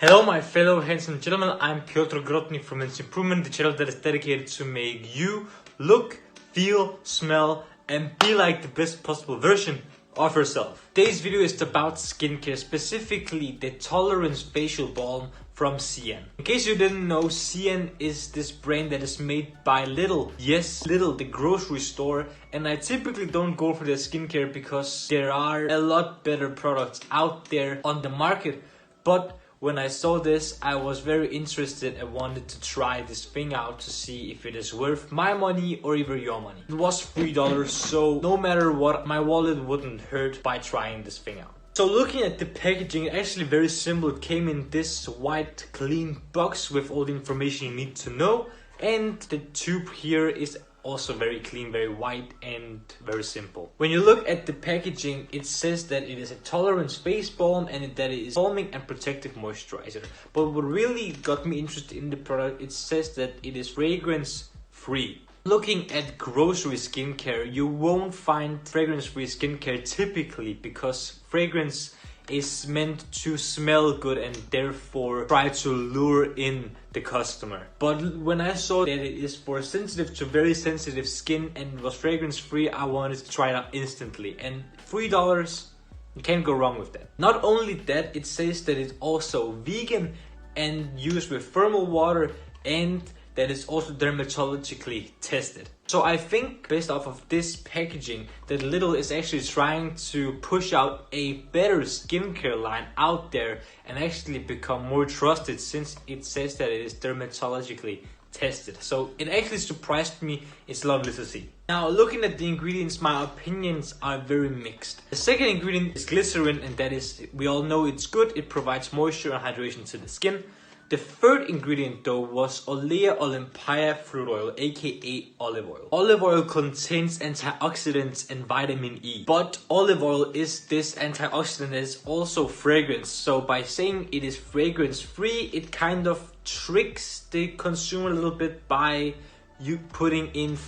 Hello my fellow handsome gentlemen, I'm Piotr Grotny from Men's Improvement, the channel that is dedicated to make you look, feel, smell and be like the best possible version of yourself. Today's video is about skincare, specifically the Tolerance Facial Balm from Cien. In case you didn't know, Cien is this brand that is made by Lidl. Yes, Lidl, the grocery store. And I typically don't go for their skincare because there are a lot better products out there on the market. But when I saw this, I was very interested and wanted to try this thing out to see if it is worth my money or even your money. It was $3, so no matter what, my wallet wouldn't hurt by trying this thing out. So looking at the packaging, actually very simple. It came in this white clean box with all the information you need to know. And the tube here is also very clean, very white and very simple. When you look at the packaging, it says that it is a tolerance face balm and that it is calming and protective moisturizer. But what really got me interested in the product, it says that it is fragrance free. Looking at grocery skincare, you won't find fragrance free skincare typically because fragrance is meant to smell good and therefore try to lure in the customer. But when I saw that it is for sensitive to very sensitive skin and it was fragrance free, I wanted to try it out instantly. And $3, you can't go wrong with that. Not only that, it says that it's also vegan and used with thermal water and that is also dermatologically tested. So I think based off of this packaging that Lidl is actually trying to push out a better skincare line out there and actually become more trusted since it says that it is dermatologically tested. So it actually surprised me. It's lovely to see. Now looking at the ingredients, my opinions are very mixed. The second ingredient is glycerin, and that is, we all know it's good. It provides moisture and hydration to the skin. The third ingredient though was Olea Olympia fruit oil, aka olive oil. Olive oil contains antioxidants and vitamin E, but olive oil is this antioxidant that is also fragrance. So by saying it is fragrance free, it kind of tricks the consumer a little bit by you putting in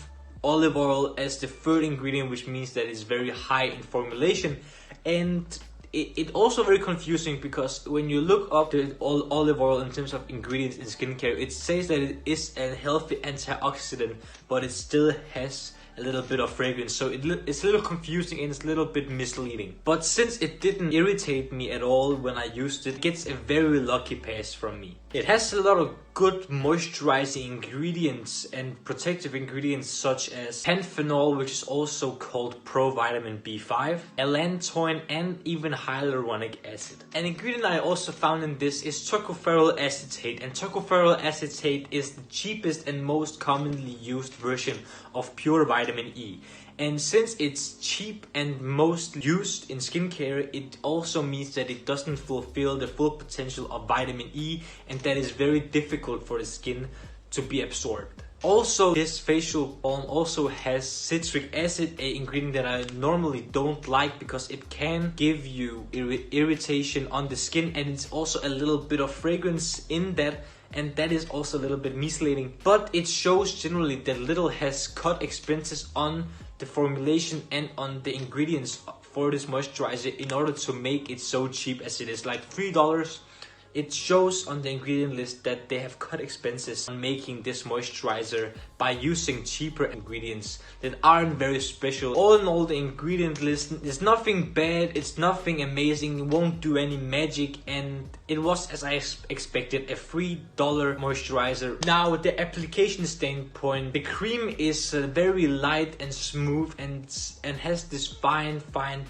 olive oil as the third ingredient, which means that it's very high in formulation. And it also very confusing because when you look up the olive oil in terms of ingredients in skincare, it says that it is a healthy antioxidant, but it still has a little bit of fragrance. So it's a little confusing and it's a little bit misleading. But since it didn't irritate me at all when I used it, it gets a very lucky pass from me. It has a lot of good moisturizing ingredients and protective ingredients such as panthenol, which is also called provitamin B5, allantoin and even hyaluronic acid. An ingredient I also found in this is tocopherol acetate, and tocopherol acetate is the cheapest and most commonly used version of pure vitamin E. And since it's cheap and most used in skincare, it also means that it doesn't fulfill the full potential of vitamin E, and that is very difficult for the skin to be absorbed. Also, this facial balm also has citric acid, an ingredient that I normally don't like because it can give you irritation on the skin, and it's also a little bit of fragrance in that. And that is also a little bit misleading. But it shows generally that Lidl has cut expenses on the formulation and on the ingredients for this moisturizer in order to make it so cheap as it is, like $3. It shows on the ingredient list that they have cut expenses on making this moisturizer by using cheaper ingredients that aren't very special. All in all, the ingredient list is nothing bad, it's nothing amazing, it won't do any magic, and it was, as I expected, a $3 moisturizer. Now, the application standpoint, the cream is very light and smooth and has this fine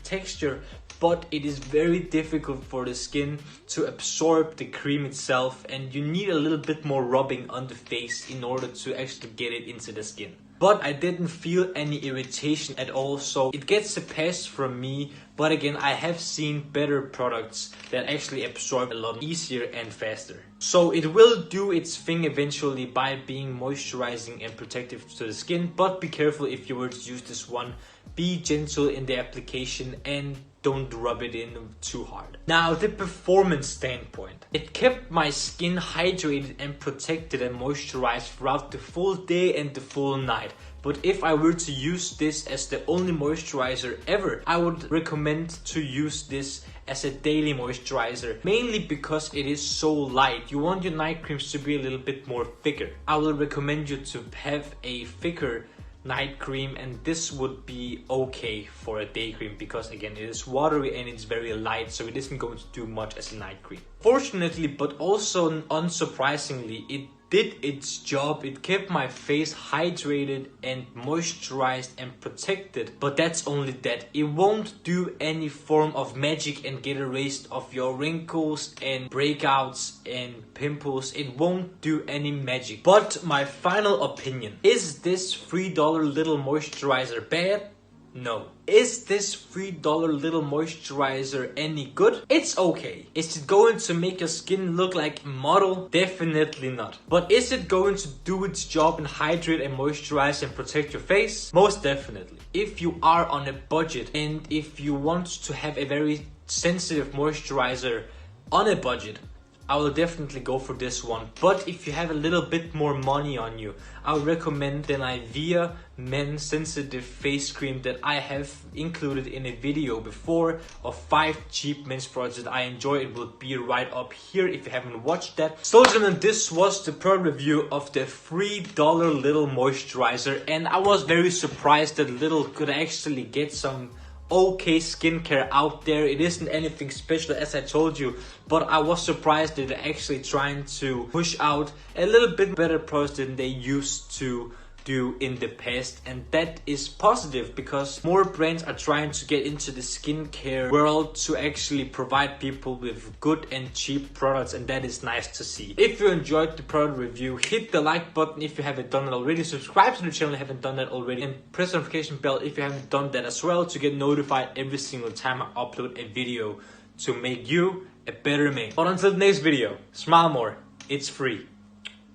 texture, but it is very difficult for the skin to absorb the cream itself, and you need a little bit more rubbing on the face in order to actually get it into the skin. But I didn't feel any irritation at all, so it gets a pass from me. But again, I have seen better products that actually absorb a lot easier and faster. So it will do its thing eventually by being moisturizing and protective to the skin, but be careful if you were to use this one. Be gentle in the application and don't rub it in too hard. Now, the performance standpoint. It kept my skin hydrated and protected and moisturized throughout the full day and the full night. But if I were to use this as the only moisturizer ever, I would recommend to use this as a daily moisturizer, mainly because it is so light. You want your night creams to be a little bit more thicker. I will recommend you to have a thicker night cream, and this would be okay for a day cream because again it is watery and it's very light, so it isn't going to do much as a night cream. Fortunately, but also unsurprisingly, it did its job. It kept my face hydrated and moisturized and protected, but that's only that. It won't do any form of magic and get erased of your wrinkles and breakouts and pimples. It won't do any magic. But my final opinion, is this $3 little moisturizer bad? No. Is this $3 little moisturizer any good? It's okay. Is it going to make your skin look like a model? Definitely not. But is it going to do its job and hydrate and moisturize and protect your face? Most definitely. If you are on a budget and if you want to have a very sensitive moisturizer on a budget, I will definitely go for this one. But if you have a little bit more money on you, I would recommend the Nivea Men Sensitive Face Cream that I have included in a video before of 5 cheap men's products that I enjoy. It will be right up here if you haven't watched that. So gentlemen, this was the product review of the $3 little moisturizer, and I was very surprised that Lidl could actually get some okay skincare out there. It isn't anything special, as I told you, but I was surprised that they're actually trying to push out a little bit better products than they used to do in the past, and that is positive because more brands are trying to get into the skincare world to actually provide people with good and cheap products, and that is nice to see. If you enjoyed the product review, hit the like button if you haven't done it already, subscribe to the channel if you haven't done that already, and press the notification bell if you haven't done that as well to get notified every single time I upload a video to make you a better man. But until the next video, smile more, it's free.